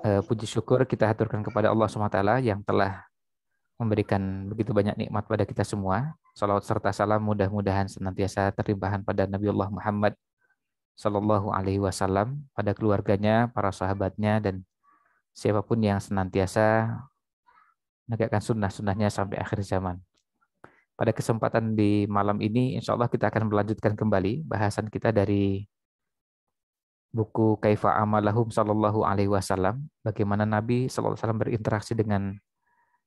Puji syukur kita haturkan kepada Allah SWT yang telah memberikan begitu banyak nikmat pada kita semua. Salawat serta salam mudah-mudahan senantiasa terlimpahkan pada Nabiullah Muhammad Sallallahu Alaihi Wasallam, pada keluarganya, para sahabatnya, dan siapapun yang senantiasa menegakkan sunnah-sunnahnya sampai akhir zaman. Pada kesempatan di malam ini, insya Allah kita akan melanjutkan kembali bahasan kita dari buku Kaifa Amalahum Sallallahu Alaihi Wasallam, bagaimana Nabi Sallallahu Alaihi Wasallam berinteraksi dengan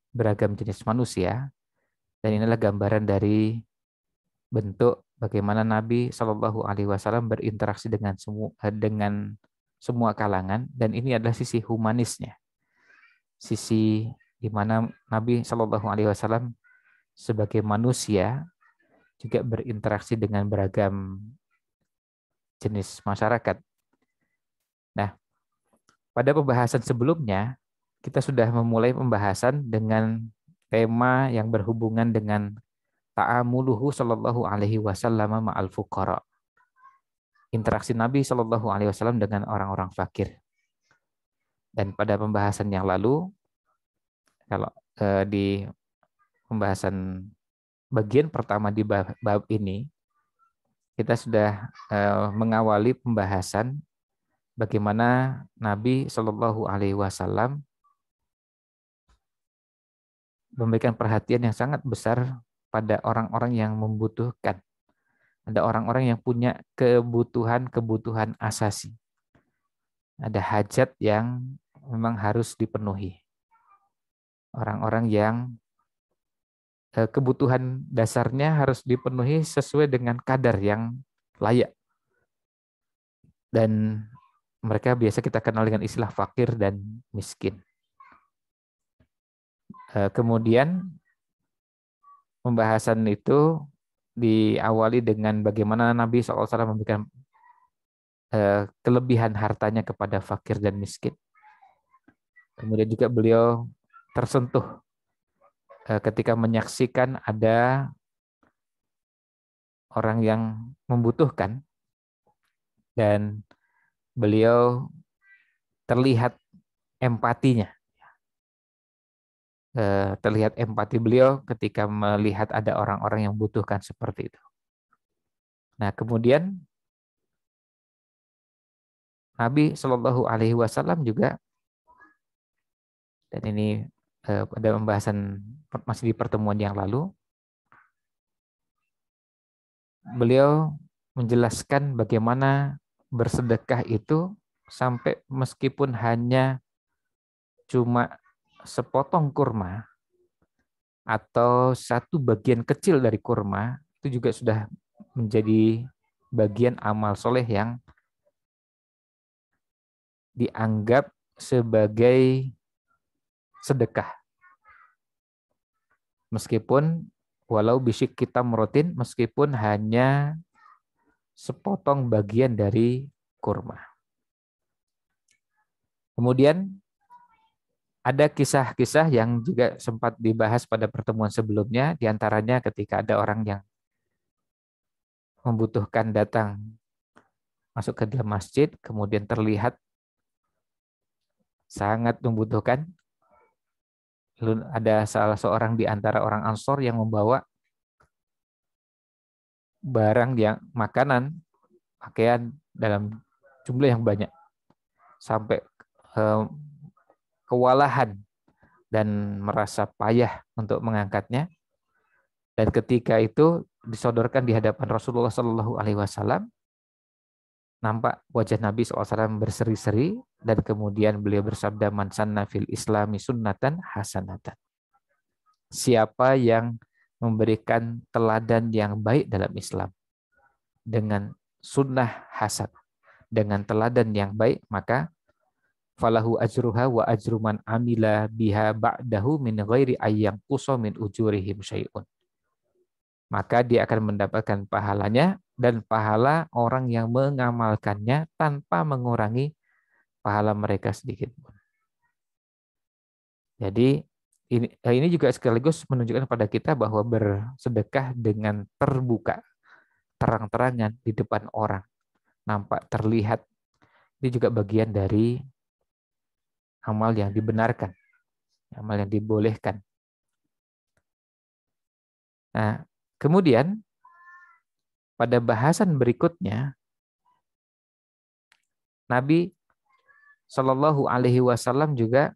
beragam jenis manusia, dan inilah gambaran dari bentuk bagaimana Nabi Shallallahu Alaihi Wasallam berinteraksi dengan semua kalangan, dan ini adalah sisi humanisnya, sisi di mana Nabi Shallallahu Alaihi Wasallam sebagai manusia juga berinteraksi dengan beragam jenis masyarakat. Nah, pada pembahasan sebelumnya kita sudah memulai pembahasan dengan tema yang berhubungan dengan ta'amuluhu sallallahu alaihi wasallam ma'al fuqara. Interaksi Nabi sallallahu alaihi wasallam dengan orang-orang fakir. Dan pada pembahasan yang lalu, kalau di pembahasan bagian pertama di bab ini, kita sudah mengawali pembahasan bagaimana Nabi sallallahu alaihi wasallam memberikan perhatian yang sangat besar pada orang-orang yang membutuhkan. Ada orang-orang yang punya kebutuhan-kebutuhan asasi. Ada hajat yang memang harus dipenuhi. Orang-orang yang kebutuhan dasarnya harus dipenuhi sesuai dengan kadar yang layak. Dan mereka biasa kita kenal dengan istilah fakir dan miskin. Kemudian pembahasan itu diawali dengan bagaimana Nabi SAW memberikan kelebihan hartanya kepada fakir dan miskin. Kemudian juga beliau tersentuh ketika menyaksikan ada orang yang membutuhkan, dan beliau terlihat empatinya. Terlihat empati beliau ketika melihat ada orang-orang yang membutuhkan seperti itu. Nah, kemudian Nabi Shallallahu Alaihi Wasallam juga, dan ini pada pembahasan masih di pertemuan yang lalu, beliau menjelaskan bagaimana bersedekah itu sampai meskipun hanya cuma sepotong kurma atau satu bagian kecil dari kurma, itu juga sudah menjadi bagian amal soleh yang dianggap sebagai sedekah. Meskipun walau bisik kita merutin, meskipun hanya sepotong bagian dari kurma. Kemudian ada kisah-kisah yang juga sempat dibahas pada pertemuan sebelumnya, diantaranya ketika ada orang yang membutuhkan datang masuk ke dalam masjid, kemudian terlihat sangat membutuhkan. Lalu ada salah seorang di antara orang Ansor yang membawa barang yang makanan, pakaian dalam jumlah yang banyak, sampai kewalahan dan merasa payah untuk mengangkatnya. Dan ketika itu disodorkan di hadapan Rasulullah Shallallahu Alaihi Wasallam, nampak wajah Nabi SAW berseri-seri, dan kemudian beliau bersabda, man sanna fil islami sunnatan hasanatan. Siapa yang memberikan teladan yang baik dalam Islam dengan sunnah hasan, dengan teladan yang baik, maka falahu ajruha wa ajru man amila biha ba'dahu min ghairi ayyang qusa min ujurihim syai'un. Maka dia akan mendapatkan pahalanya dan pahala orang yang mengamalkannya tanpa mengurangi pahala mereka sedikit pun. Jadi ini juga sekaligus menunjukkan pada kita bahwa bersedekah dengan terbuka, terang-terangan di depan orang, nampak terlihat, ini juga bagian dari amal yang dibenarkan, amal yang dibolehkan. Nah, kemudian pada bahasan berikutnya, Nabi Shallallahu Alaihi Wasallam juga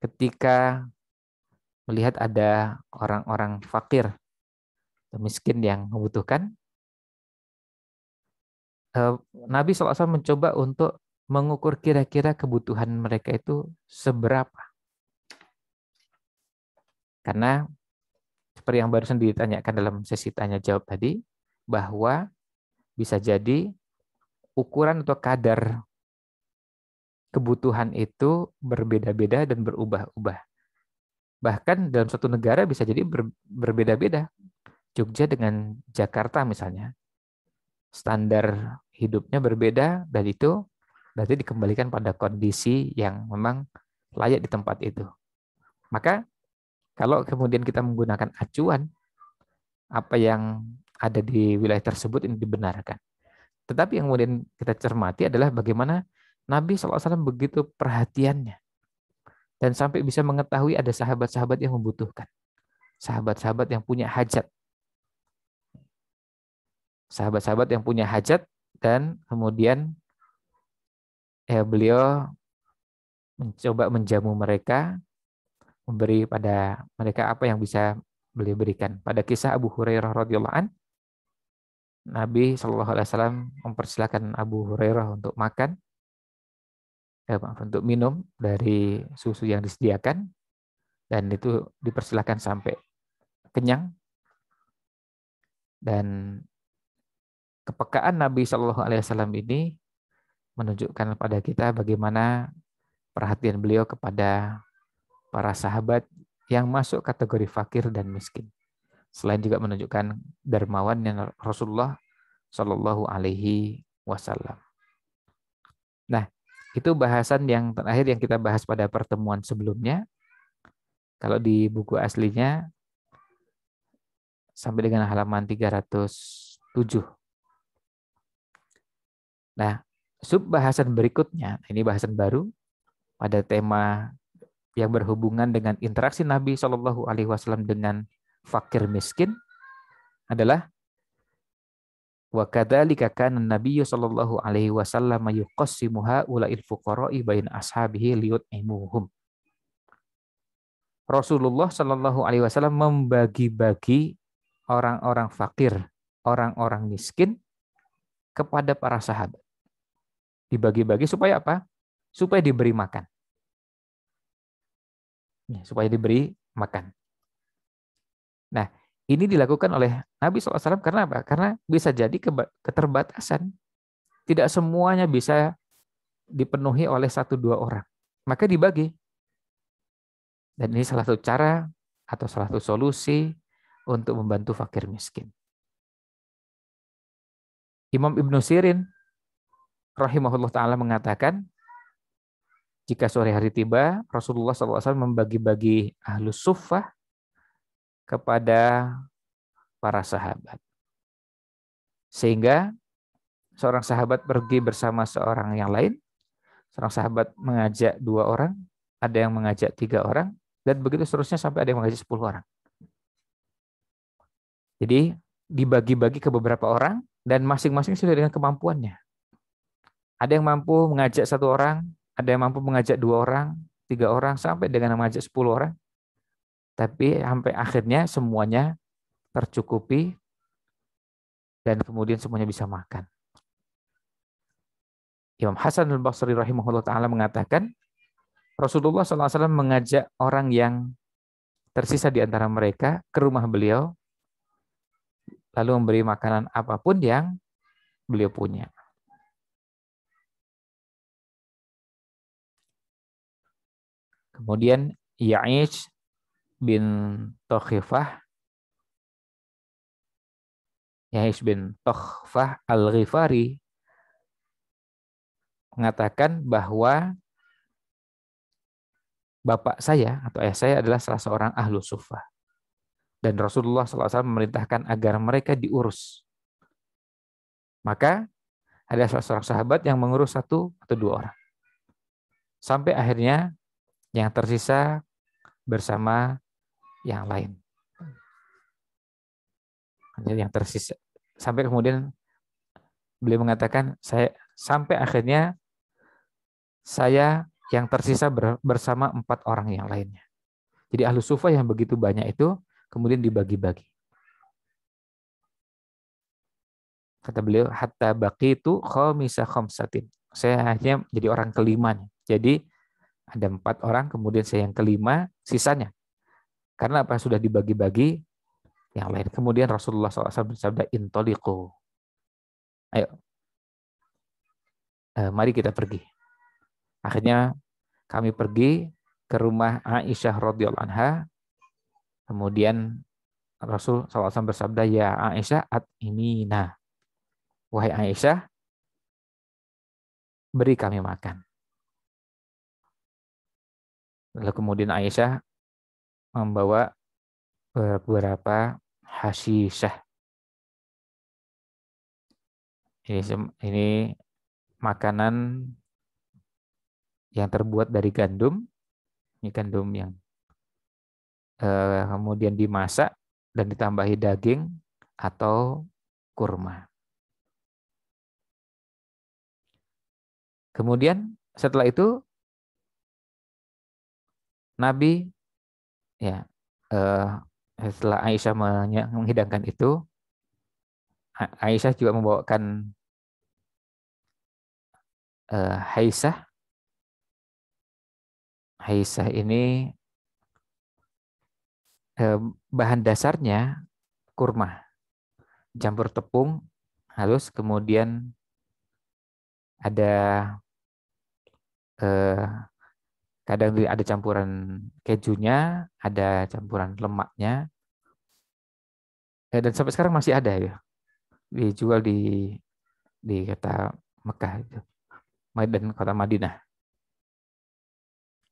ketika melihat ada orang-orang fakir atau miskin yang membutuhkan, Nabi SAW mencoba untuk mengukur kira-kira kebutuhan mereka itu seberapa. Karena seperti yang barusan ditanyakan dalam sesi tanya jawab tadi, bahwa bisa jadi ukuran atau kadar kebutuhan itu berbeda-beda dan berubah-ubah. Bahkan dalam satu negara bisa jadi berbeda-beda. Jogja dengan Jakarta misalnya, standar hidupnya berbeda, dan itu berarti dikembalikan pada kondisi yang memang layak di tempat itu. Maka kalau kemudian kita menggunakan acuan, apa yang ada di wilayah tersebut ini dibenarkan. Tetapi yang kemudian kita cermati adalah bagaimana Nabi SAW begitu perhatiannya, dan sampai bisa mengetahui ada sahabat-sahabat yang membutuhkan, sahabat-sahabat yang punya hajat, sahabat-sahabat yang punya hajat, dan kemudian beliau mencoba menjamu mereka, memberi pada mereka apa yang bisa beliau berikan. Pada kisah Abu Hurairah radhiyallahu an, Nabi SAW mempersilahkan Abu Hurairah untuk makan, untuk minum dari susu yang disediakan, dan itu dipersilahkan sampai kenyang. Dan kepekaan Nabi SAW ini menunjukkan pada kita bagaimana perhatian beliau kepada para sahabat yang masuk kategori fakir dan miskin. Selain juga menunjukkan dermawannya Rasulullah Shallallahu Alaihi Wasallam. Nah, itu bahasan yang terakhir yang kita bahas pada pertemuan sebelumnya. Kalau di buku aslinya sampai dengan halaman 307. Nah, sub bahasan berikutnya, ini bahasan baru pada tema yang berhubungan dengan interaksi Nabi Shallallahu Alaihi Wasallam dengan fakir miskin adalah wa kadzalika kana Nabi Shallallahu Alaihi Wasallam yuqassimu haula'il fuqara'i bain ashabihi liyut'imuhum. Rasulullah Shallallahu Alaihi Wasallam membagi-bagi orang-orang fakir, orang-orang miskin kepada para sahabat. Dibagi-bagi supaya apa? Supaya diberi makan. Supaya diberi makan. Nah, ini dilakukan oleh Nabi SAW karena apa? Karena bisa jadi keterbatasan. Tidak semuanya bisa dipenuhi oleh 1-2 orang. Maka dibagi. Dan ini salah satu cara atau salah satu solusi untuk membantu fakir miskin. Imam Ibnu Sirin rahimahullah ta'ala mengatakan, jika sore hari tiba, Rasulullah SAW membagi-bagi ahlus suffah kepada para sahabat. Sehingga seorang sahabat pergi bersama seorang yang lain, seorang sahabat mengajak 2 orang, ada yang mengajak 3 orang, dan begitu seterusnya sampai ada yang mengajak 10 orang. Jadi dibagi-bagi ke beberapa orang, dan masing-masing sesuai dengan kemampuannya. Ada yang mampu mengajak 1 orang, ada yang mampu mengajak 2 orang, 3 orang, sampai dengan mengajak 10 orang. Tapi sampai akhirnya semuanya tercukupi dan kemudian semuanya bisa makan. Imam Hasan al-Basri rahimahullah ta'ala mengatakan, Rasulullah SAW mengajak orang yang tersisa di antara mereka ke rumah beliau, lalu memberi makanan apapun yang beliau punya. Kemudian Ya'ish bin Tokhifah al-Ghifari mengatakan bahwa bapak saya atau ayah saya adalah salah seorang ahlu suffah. Dan Rasulullah SAW memerintahkan agar mereka diurus. Maka ada salah seorang sahabat yang mengurus 1 atau 2 orang. sampai akhirnya yang tersisa bersama yang lain. Yang tersisa sampai kemudian beliau mengatakan, saya sampai akhirnya saya yang tersisa bersama 4 orang yang lainnya. Jadi Ahlus Sufa yang begitu banyak itu kemudian dibagi-bagi. Kata beliau, hatta baqitu khamisa khamsatin. Saya hanya jadi orang kelima. Jadi ada 4 orang, kemudian saya yang kelima, sisanya. Karena apa? Sudah dibagi-bagi yang lain. Kemudian Rasulullah SAW bersabda, intoliqu. Ayo, mari kita pergi. Akhirnya kami pergi ke rumah Aisyah radhiyallahu anha. Kemudian Rasul SAW bersabda, ya Aisyah, at'imina. Wahai Aisyah, beri kami makan. Lalu kemudian Aisyah membawa beberapa hasyisyah. Ini makanan yang terbuat dari gandum. Ini gandum yang kemudian dimasak dan ditambahi daging atau kurma. Kemudian setelah itu Nabi ya setelah Aisyah menghidangkan itu, Aisyah juga membawakan haisah. Haisah ini bahan dasarnya kurma, campur tepung halus, kemudian ada kadang ada campuran kejunya, ada campuran lemaknya, dan sampai sekarang masih ada ya, dijual di kota Mekah itu, dan kota Madinah.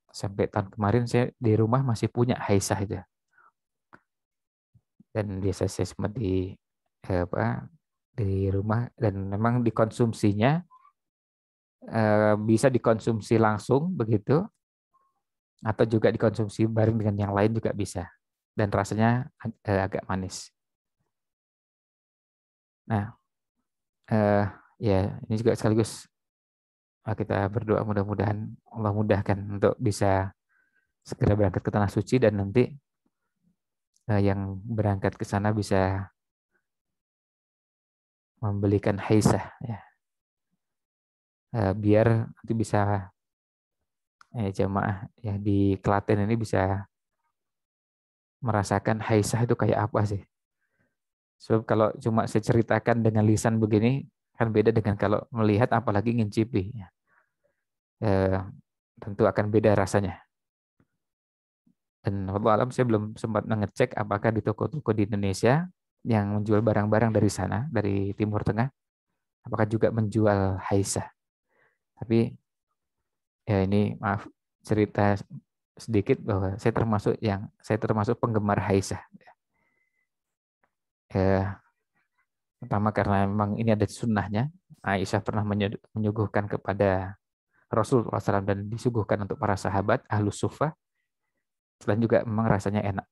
Sampai tahun kemarin saya di rumah masih punya haisah itu, dan biasa saya sempat di rumah, dan memang dikonsumsinya bisa dikonsumsi langsung begitu, atau juga dikonsumsi bareng dengan yang lain juga bisa, dan rasanya agak manis. Nah, ya ini juga sekaligus kita berdoa mudah-mudahan Allah mudahkan untuk bisa segera berangkat ke Tanah Suci, dan nanti yang berangkat ke sana bisa membelikan haisah ya, biar nanti bisa jamaah ya di Klaten ini bisa merasakan haisah itu kayak apa sih. Sebab kalau cuma saya ceritakan dengan lisan begini kan beda dengan kalau melihat, apalagi ngincipi ya. Tentu akan beda rasanya. Dan wallahu alam saya belum sempat ngecek apakah di toko-toko di Indonesia yang menjual barang-barang dari sana, dari Timur Tengah, apakah juga menjual haisah. Tapi ya ini maaf cerita sedikit bahwa saya termasuk penggemar haisah. Pertama karena memang ini ada sunnahnya. Aisyah pernah menyuguhkan kepada Rasulullah SAW dan disuguhkan untuk para sahabat Ahlus Suffah. Selain juga memang rasanya enak.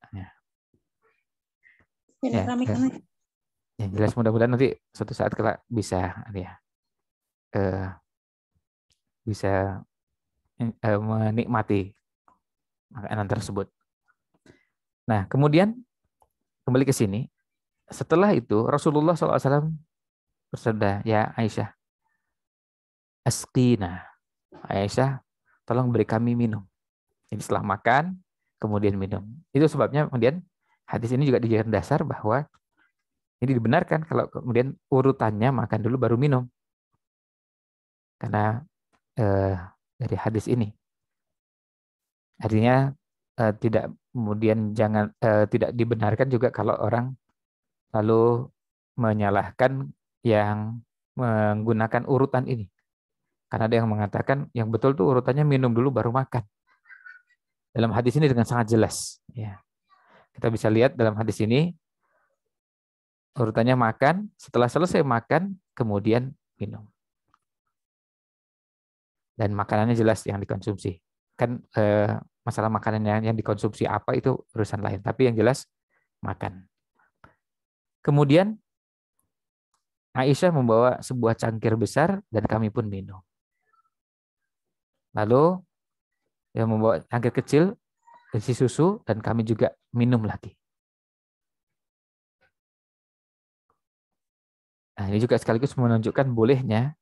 Yang jelas mudah-mudahan nanti suatu saat kelak bisa bisa menikmati makanan tersebut. Nah, kemudian kembali ke sini. Setelah itu Rasulullah SAW bersabda, ya Aisyah, asqina. Aisyah, tolong beri kami minum. Jadi setelah makan, kemudian minum. Itu sebabnya kemudian hadis ini juga dijadikan dasar bahwa ini dibenarkan kalau kemudian urutannya makan dulu baru minum. Karena dari hadis ini. Artinya tidak kemudian tidak dibenarkan juga kalau orang lalu menyalahkan yang menggunakan urutan ini. Karena ada yang mengatakan yang betul tuh urutannya minum dulu baru makan. Dalam hadis ini dengan sangat jelas. Ya. Kita bisa lihat dalam hadis ini urutannya makan, setelah selesai makan kemudian minum. dan makanannya jelas yang dikonsumsi. Kan masalah makanan yang dikonsumsi apa itu urusan lain, tapi yang jelas makan. Kemudian Aisyah membawa sebuah cangkir besar dan kami pun minum. Lalu dia membawa cangkir kecil isi susu dan kami juga minum lagi. Nah, ini juga sekaligus menunjukkan bolehnya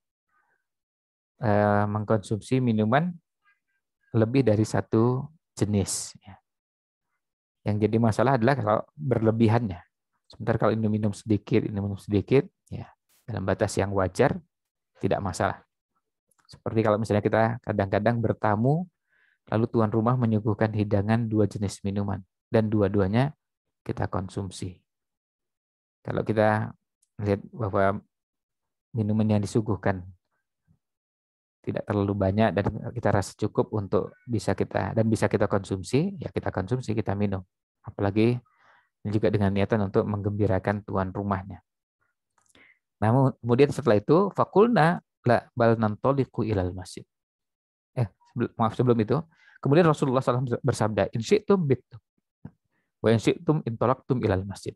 mengkonsumsi minuman lebih dari satu jenis. Yang jadi masalah adalah kalau berlebihannya. Sebentar kalau ini minum sedikit, ya dalam batas yang wajar, tidak masalah. Seperti kalau misalnya kita kadang-kadang bertamu, lalu tuan rumah menyuguhkan hidangan 2 jenis minuman, dan dua-duanya kita konsumsi. Kalau kita lihat bahwa minuman yang disuguhkan tidak terlalu banyak dan kita rasa cukup untuk bisa kita konsumsi, ya kita konsumsi, kita minum. Apalagi juga dengan niatan untuk menggembirakan tuan rumahnya. Namun kemudian setelah itu fakulna la bal nantoliku ilal masjid. Sebelum itu, kemudian Rasulullah SAW bersabda, in syi'tum bittum wa in syi'tum intolaktum ilal masjid.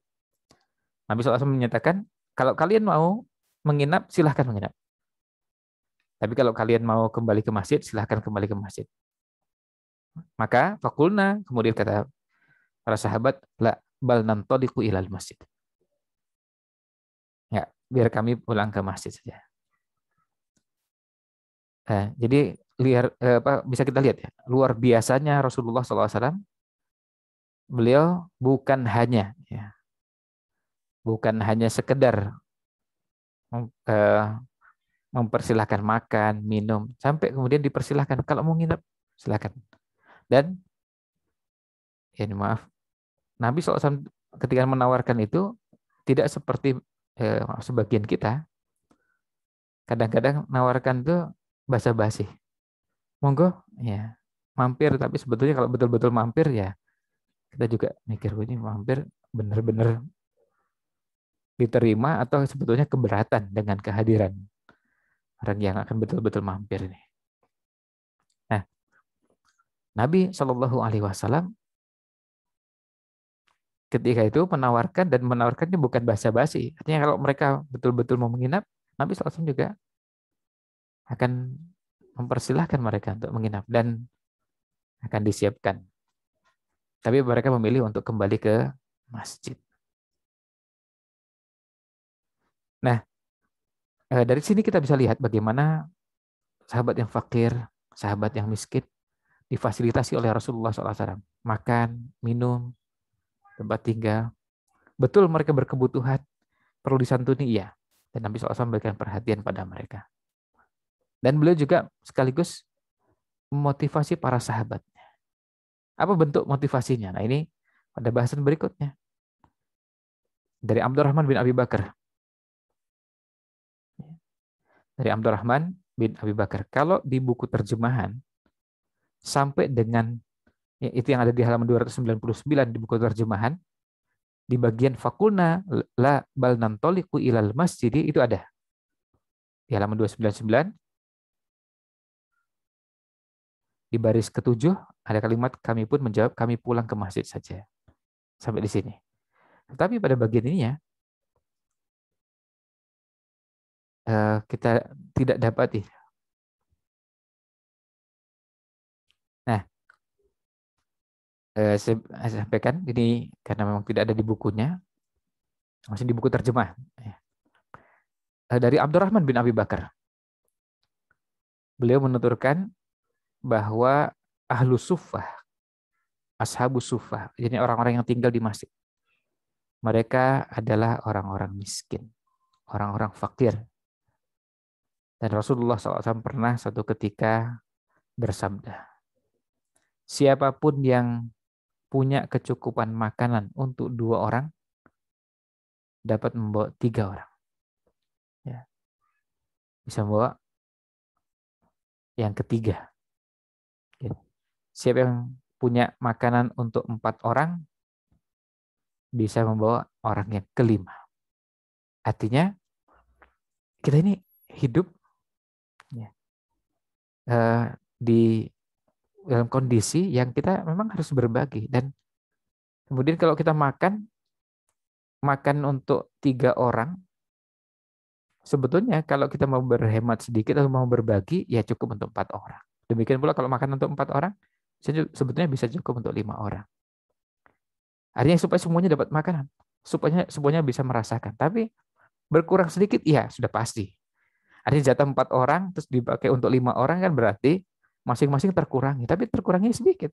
Nabi SAW menyatakan, kalau kalian mau menginap, silahkan menginap. Tapi kalau kalian mau kembali ke masjid, silahkan kembali ke masjid. Maka fakulna, kemudian kata para sahabat, la bal nantoliku ilal masjid. Ya, biar kami pulang ke masjid saja. Jadi bisa kita lihat ya, luar biasanya Rasulullah SAW. Beliau bukan hanya sekedar mempersilahkan makan, minum, sampai kemudian dipersilahkan kalau mau nginep silakan. Dan ya maaf, Nabi SAW ketika menawarkan itu tidak seperti sebagian kita. Kadang-kadang menawarkan itu basa-basi. Monggo, ya mampir. Tapi sebetulnya kalau betul-betul mampir ya kita juga mikir ini mampir benar-benar diterima atau sebetulnya keberatan dengan kehadiran orang yang akan betul-betul mampir ini. Nah, Nabi Shallallahu Alaihi Wasallam ketika itu menawarkannya bukan basa-basi. Artinya kalau mereka betul-betul mau menginap, Nabi SAW juga akan mempersilahkan mereka untuk menginap dan akan disiapkan. Tapi mereka memilih untuk kembali ke masjid. Nah, dari sini kita bisa lihat bagaimana sahabat yang fakir, sahabat yang miskin difasilitasi oleh Rasulullah SAW. Makan, minum, tempat tinggal. Betul mereka berkebutuhan, perlu disantuni, iya. Dan Nabi SAW memberikan perhatian pada mereka. Dan beliau juga sekaligus memotivasi para sahabatnya. Apa bentuk motivasinya? Nah ini pada bahasan berikutnya. Dari Abdurrahman bin Abi Bakar. Dari Abdurrahman bin Abi Bakar. Kalau di buku terjemahan, sampai dengan itu yang ada di halaman 299 di buku terjemahan, di bagian fakulna la bal nantoliku ilal masjid itu ada. Di halaman 299 di baris ke-7 ada kalimat kami pun menjawab kami pulang ke masjid saja. Sampai di sini. Tetapi pada bagian ininya kita tidak dapati. Nah, saya sampaikan ini karena memang tidak ada di bukunya, masih di buku terjemah. Dari Abdurrahman bin Abi Bakar. Beliau menuturkan bahwa ahlu suffah, ashabus suffah, jadi orang-orang yang tinggal di masjid. Mereka adalah orang-orang miskin, orang-orang fakir. Dan Rasulullah SAW pernah satu ketika bersabda, siapapun yang punya kecukupan makanan untuk 2 orang, dapat membawa 3 orang. Ya. Bisa membawa yang ketiga. Siapa yang punya makanan untuk 4 orang, bisa membawa orang yang kelima. Artinya, kita ini hidup, ya, di dalam kondisi yang kita memang harus berbagi. Dan kemudian kalau kita makan untuk 3 orang, sebetulnya kalau kita mau berhemat sedikit atau mau berbagi, ya cukup untuk 4 orang. Demikian pula kalau makan untuk 4 orang, sebetulnya bisa cukup untuk 5 orang. Artinya supaya semuanya dapat makanan, supaya semuanya bisa merasakan. Tapi berkurang sedikit, ya sudah pasti. Artinya jatah 4 orang terus dipakai untuk 5 orang kan berarti masing-masing terkurangi. Tapi terkurangi sedikit.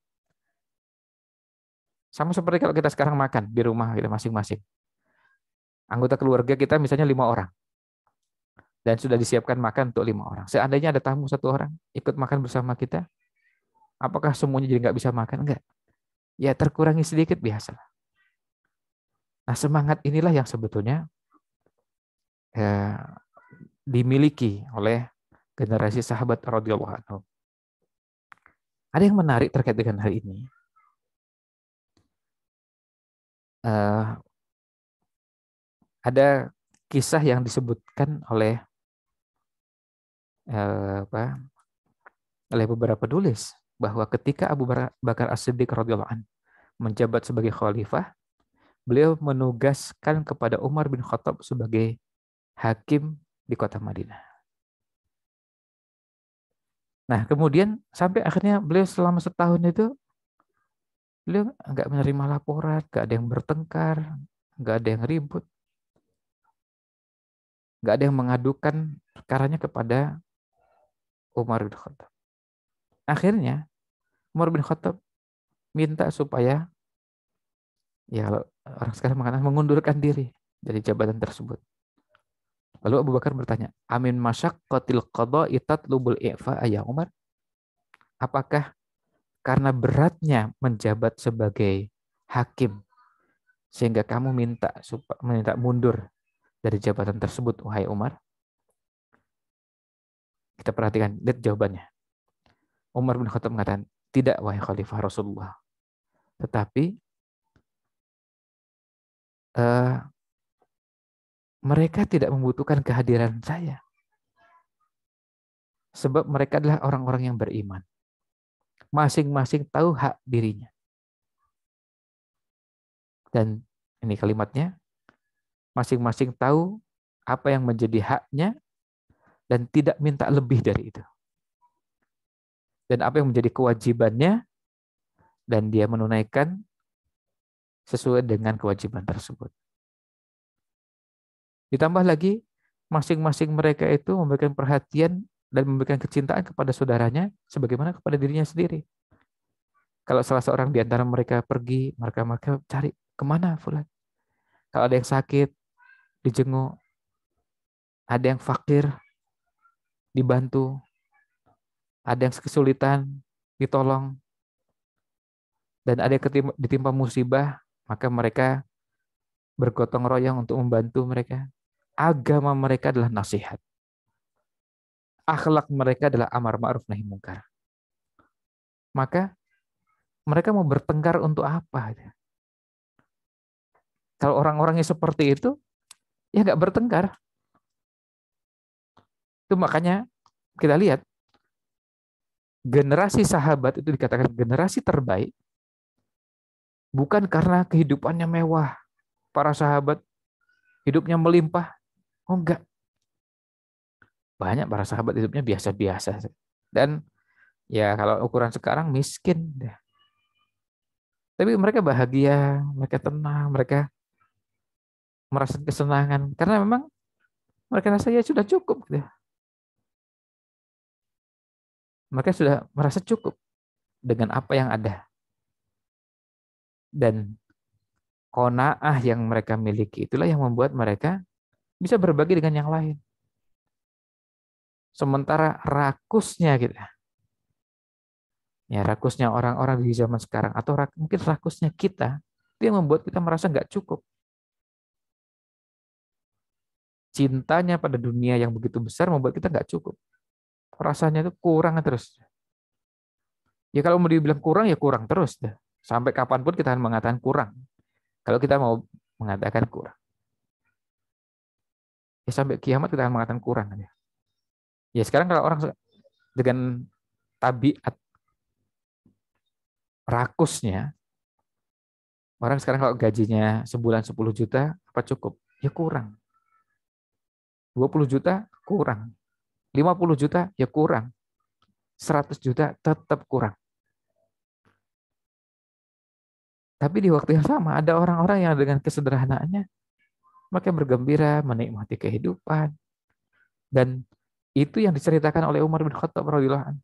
Sama seperti kalau kita sekarang makan di rumah kita masing-masing. Anggota keluarga kita misalnya 5 orang. Dan sudah disiapkan makan untuk 5 orang. Seandainya ada tamu 1 orang ikut makan bersama kita, apakah semuanya jadi nggak bisa makan? Enggak. Ya terkurangi sedikit biasa. Nah semangat inilah yang sebetulnya dimiliki oleh generasi sahabat radhiyallahu anhu. Ada yang menarik terkait dengan hal ini. Ada kisah yang disebutkan oleh beberapa penulis bahwa ketika Abu Bakar As-Siddiq radhiyallahu anhu menjabat sebagai khalifah, beliau menugaskan kepada Umar bin Khattab sebagai hakim di kota Madinah. Nah, kemudian sampai akhirnya beliau selama setahun itu beliau nggak menerima laporan, nggak ada yang bertengkar, nggak ada yang ribut, nggak ada yang mengadukan perkaranya kepada Umar bin Khattab. Akhirnya Umar bin Khattab minta supaya, ya orang sekarang mengatakan, mengundurkan diri dari jabatan tersebut. Lalu Abu Bakar bertanya, amin masyaqqatil qada'i tatlubul i'fa ya Umar? Apakah karena beratnya menjabat sebagai hakim sehingga kamu minta mundur dari jabatan tersebut, wahai Umar? Kita perhatikan, lihat jawabannya. Umar bin Khattab mengatakan, tidak wahai Khalifah Rasulullah. Tetapi mereka tidak membutuhkan kehadiran saya. Sebab mereka adalah orang-orang yang beriman. Masing-masing tahu hak dirinya. Dan ini kalimatnya, masing-masing tahu apa yang menjadi haknya dan tidak minta lebih dari itu. Dan apa yang menjadi kewajibannya dan dia menunaikan sesuai dengan kewajiban tersebut. Ditambah lagi, masing-masing mereka itu memberikan perhatian dan memberikan kecintaan kepada saudaranya sebagaimana kepada dirinya sendiri. Kalau salah seorang di antara mereka pergi, mereka cari kemana fulan. Kalau ada yang sakit, dijenguk. Ada yang fakir, dibantu. Ada yang kesulitan, ditolong. Dan ada yang ditimpa musibah, maka mereka bergotong royong untuk membantu mereka. Agama mereka adalah nasihat. Akhlak mereka adalah amar ma'ruf nahi mungkar. Maka mereka mau bertengkar untuk apa? Kalau orang-orangnya seperti itu, ya nggak bertengkar. Itu makanya kita lihat, generasi sahabat itu dikatakan generasi terbaik, bukan karena kehidupannya mewah. Para sahabat hidupnya melimpah. Oh enggak. Banyak para sahabat hidupnya biasa-biasa. Dan ya kalau ukuran sekarang miskin. Tapi mereka bahagia, mereka tenang, mereka merasa kesenangan. Karena memang mereka rasa ya sudah cukup. Mereka sudah merasa cukup dengan apa yang ada. Dan qanaah yang mereka miliki itulah yang membuat mereka bisa berbagi dengan yang lain. Sementara rakusnya kita, ya rakusnya orang-orang di zaman sekarang, atau mungkin rakusnya kita, itu yang membuat kita merasa nggak cukup. Cintanya pada dunia yang begitu besar membuat kita nggak cukup. Rasanya itu kurang terus. Ya kalau mau dibilang kurang, ya kurang terus. Sampai kapanpun kita akan mengatakan kurang. Kalau kita mau mengatakan kurang. Ya sampai kiamat kita akan mengatakan kurang. Ya sekarang kalau orang dengan tabiat rakusnya, orang sekarang kalau gajinya sebulan 10 juta, apa cukup? Ya kurang. 20 juta kurang. 50 juta ya kurang. 100 juta tetap kurang. Tapi di waktu yang sama ada orang-orang yang dengan kesederhanaannya mereka bergembira, menikmati kehidupan. Dan itu yang diceritakan oleh Umar bin Khattab radhiyallahu anhu.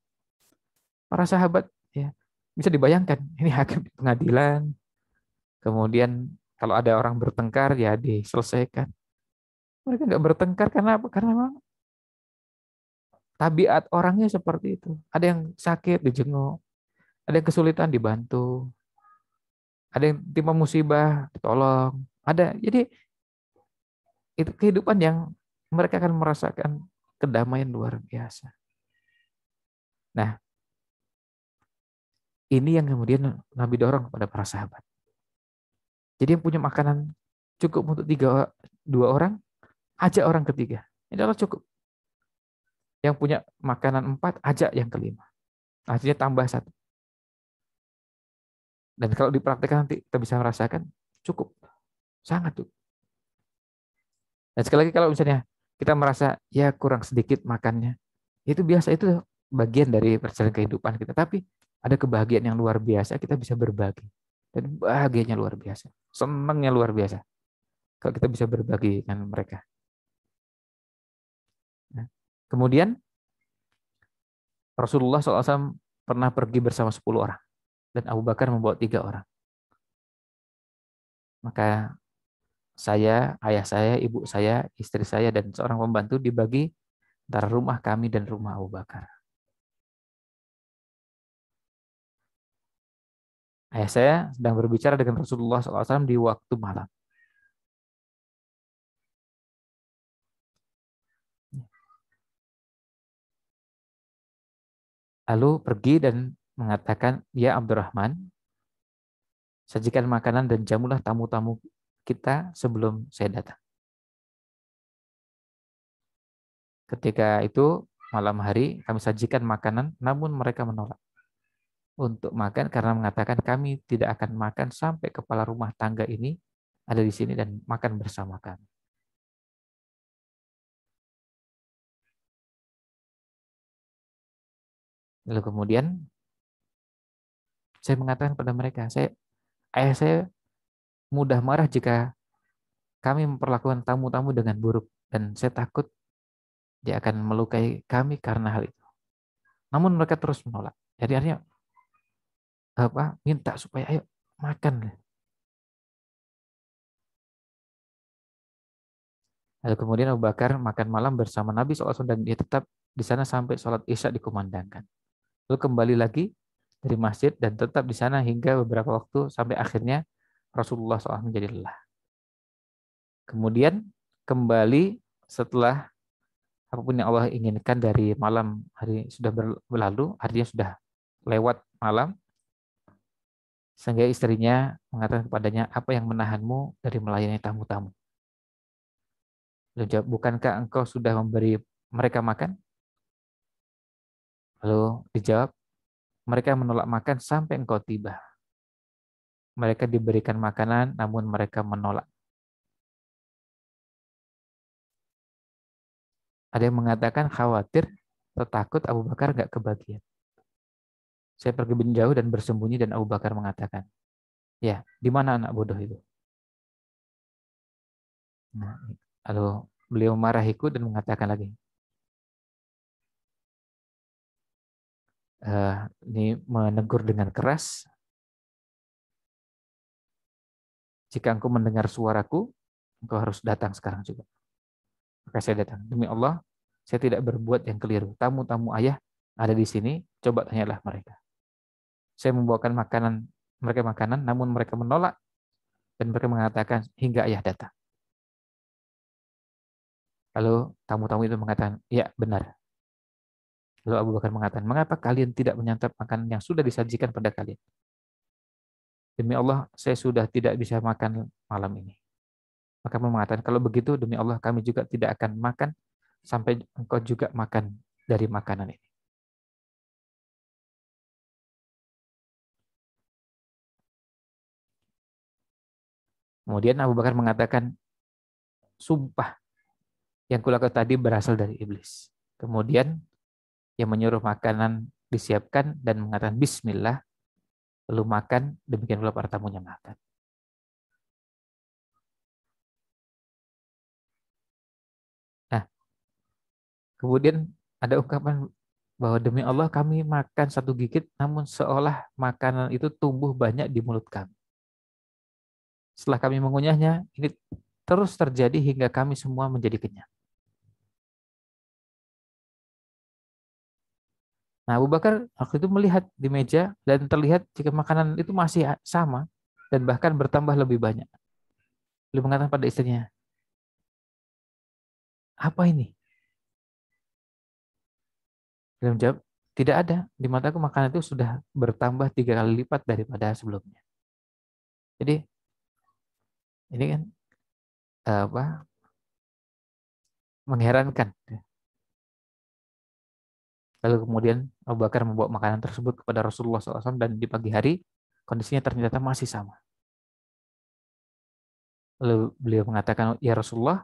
Para sahabat ya bisa dibayangkan, ini hakim di pengadilan, kemudian kalau ada orang bertengkar ya diselesaikan. Mereka nggak bertengkar karena apa? Karena memang tabiat orangnya seperti itu. Ada yang sakit dijenguk, ada yang kesulitan dibantu, ada yang timpa musibah ditolong. Ada. Jadi itu kehidupan yang mereka akan merasakan kedamaian luar biasa. Nah, ini yang kemudian Nabi dorong kepada para sahabat. Jadi yang punya makanan cukup untuk dua orang, ajak orang ketiga. Ini adalah cukup. Yang punya makanan 4, ajak yang kelima. Artinya tambah 1. Dan kalau dipraktikkan nanti kita bisa merasakan cukup. Sangat cukup. Dan sekali lagi kalau misalnya kita merasa ya kurang sedikit makannya, itu biasa, itu bagian dari perjalanan kehidupan kita. Tapi ada kebahagiaan yang luar biasa, kita bisa berbagi. Dan bahagianya luar biasa. Senangnya luar biasa. Kalau kita bisa berbagi dengan mereka. Nah, kemudian Rasulullah SAW pernah pergi bersama 10 orang. Dan Abu Bakar membawa 3 orang. Maka saya, ayah saya, ibu saya, istri saya, dan seorang pembantu dibagi antara rumah kami dan rumah Abu Bakar. Ayah saya sedang berbicara dengan Rasulullah SAW di waktu malam. Lalu pergi dan mengatakan, ya Abdurrahman, sajikan makanan dan jamulah tamu-tamu kita sebelum saya datang. Ketika itu malam hari kami sajikan makanan, namun mereka menolak untuk makan karena mengatakan kami tidak akan makan sampai kepala rumah tangga ini ada di sini dan makan bersama kami. Lalu kemudian saya mengatakan pada mereka, ayah saya mudah marah jika kami memperlakukan tamu-tamu dengan buruk dan saya takut dia akan melukai kami karena hal itu. Namun mereka terus menolak. Jadi artinya apa? Minta supaya ayo makan. Lalu kemudian Abu Bakar makan malam bersama Nabi SAW dan dia tetap di sana sampai sholat Isya dikumandangkan. Lalu kembali lagi dari masjid dan tetap di sana hingga beberapa waktu sampai akhirnya Rasulullah SAW menjadi lelah. Kemudian kembali setelah apapun yang Allah inginkan dari malam hari sudah berlalu, artinya sudah lewat malam, sehingga istrinya mengatakan kepadanya, apa yang menahanmu dari melayani tamu-tamu? Lalu jawab, bukankah engkau sudah memberi mereka makan? Lalu dijawab, mereka menolak makan sampai engkau tiba. Mereka diberikan makanan, namun mereka menolak. Ada yang mengatakan khawatir, atau takut Abu Bakar nggak kebagian. Saya pergi menjauh dan bersembunyi dan Abu Bakar mengatakan, ya, di mana anak bodoh itu? Nah, lalu beliau marahiku dan mengatakan lagi, ini menegur dengan keras, jika engkau mendengar suaraku, engkau harus datang sekarang juga. Maka saya datang. Demi Allah, saya tidak berbuat yang keliru. Tamu-tamu ayah ada di sini, coba tanyalah mereka. Saya membawakan mereka makanan, namun mereka menolak dan mereka mengatakan hingga ayah datang. Lalu tamu-tamu itu mengatakan, ya benar. Lalu Abu Bakar mengatakan, mengapa kalian tidak menyantap makanan yang sudah disajikan pada kalian? Demi Allah, saya sudah tidak bisa makan malam ini. Maka mengatakan, kalau begitu demi Allah kami juga tidak akan makan sampai engkau juga makan dari makanan ini. Kemudian Abu Bakar mengatakan, sumpah yang kulakukan tadi berasal dari iblis. Kemudian yang menyuruh makanan disiapkan dan mengatakan bismillah, lalu makan, demikian pula para tamunya makan. Nah, kemudian ada ungkapan bahwa demi Allah kami makan satu gigit, namun seolah makanan itu tumbuh banyak di mulut kami. Setelah kami mengunyahnya, ini terus terjadi hingga kami semua menjadi kenyang. Nah, Abu Bakar waktu itu melihat di meja dan terlihat jika makanan itu masih sama dan bahkan bertambah lebih banyak. Beliau mengatakan pada istrinya, apa ini? Beliau menjawab, tidak ada. Di mataku makanan itu sudah bertambah 3 kali lipat daripada sebelumnya. Jadi ini kan apa mengherankan. Lalu kemudian Abu Bakar membawa makanan tersebut kepada Rasulullah SAW dan di pagi hari kondisinya ternyata masih sama. Lalu beliau mengatakan, ya Rasulullah,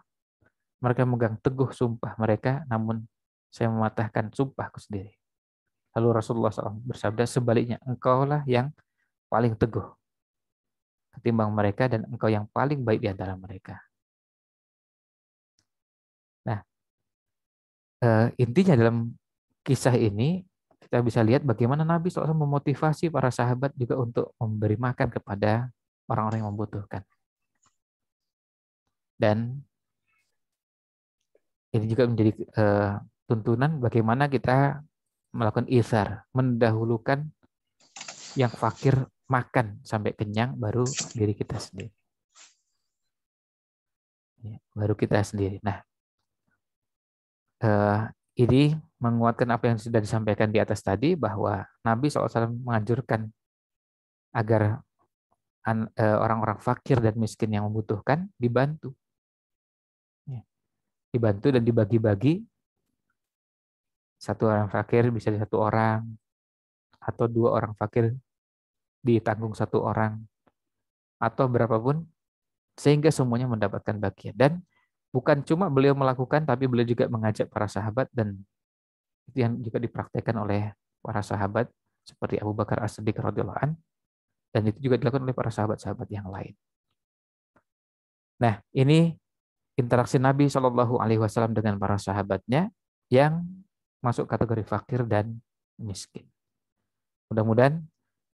mereka memegang teguh sumpah mereka, namun saya mematahkan sumpahku sendiri. Lalu Rasulullah SAW bersabda, sebaliknya, engkaulah yang paling teguh ketimbang mereka dan engkau yang paling baik di antara mereka. Nah, intinya dalam kisah ini kita bisa lihat bagaimana Nabi SAW memotivasi para sahabat juga untuk memberi makan kepada orang-orang yang membutuhkan. Dan ini juga menjadi tuntunan bagaimana kita melakukan isar, mendahulukan yang fakir makan sampai kenyang, baru diri kita sendiri. Ya, baru kita sendiri. Nah, ini menguatkan apa yang sudah disampaikan di atas tadi, bahwa Nabi SAW menganjurkan agar orang-orang fakir dan miskin yang membutuhkan dibantu. Ya, dibantu dan dibagi-bagi. Satu orang fakir bisa di satu orang, atau 2 orang fakir ditanggung 1 orang, atau berapapun, sehingga semuanya mendapatkan bagian. Dan bukan cuma beliau melakukan, tapi beliau juga mengajak para sahabat, dan itu yang juga dipraktekkan oleh para sahabat seperti Abu Bakar As-Siddiq radhiyallahu an, dan itu juga dilakukan oleh para sahabat-sahabat yang lain. Nah, ini interaksi Nabi Shallallahu Alaihi Wasallam dengan para sahabatnya yang masuk kategori fakir dan miskin. Mudah-mudahan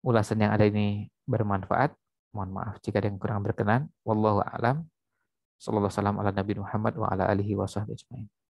ulasan yang ada ini bermanfaat. Mohon maaf jika ada yang kurang berkenan. Wallahu a'lam. Sallallahu alaihi wasallam ala Nabi Muhammad wa ala alihi wa sahbihi ajma'in.